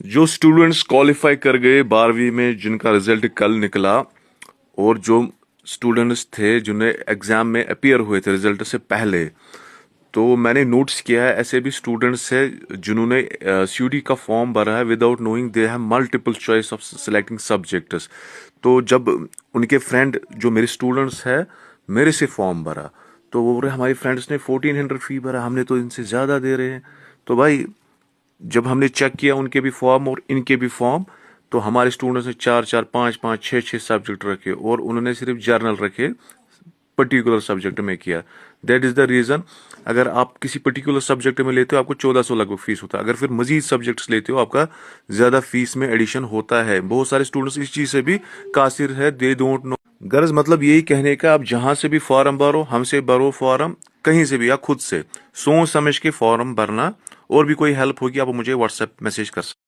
जो students qualify कर गए 12वीं में, जिनका रिजल्ट कल निकला, और जो स्टूडेंट्स थे जिन्हें एग्जाम में अपीयर हुए थे रिजल्ट से पहले, तो मैंने नोट्स किया है ऐसे भी स्टूडेंट्स है जिन्होंने सीयूडी का फॉर्म भरा है without knowing they have multiple choice of selecting subjects. तो जब उनके फ्रेंड जो मेरे स्टूडेंट्स है मेरे से फॉर्म भरा, तो वो बोल रहे हमारे फ्रेंड्स ने 1400 फी भरा, हमने तो इनसे ज़्यादा दे रहे हैं। तो भाई जब हमने चेक किया उनके भी फॉर्म और इनके भी फॉर्म, तो हमारे स्टूडेंट्स ने 4-4, 5-5, 6-6 सब्जेक्ट रखे और उन्होंने सिर्फ जर्नल रखे, पर्टिकुलर सब्जेक्ट में किया। That is the reason. अगर आप किसी पर्टिकुलर सब्जेक्ट में लेते हो आपको 1400 लगभग फीस होता है, अगर फिर मजीद सब्जेक्ट्स लेते हो आपका ज्यादा फीस में एडिशन होता है। बहुत सारे स्टूडेंट्स इस चीज से भी कासिर है, दे डोंट नो। गर्ज मतलब यही कहने का, आप जहां से भी फॉर्म भरो, हमसे भरो फॉर्म, कहीं से भी या खुद से सोच समझ के फॉर्म भरना। और भी कोई हेल्प होगी आप मुझे व्हाट्सएप मैसेज कर सकते।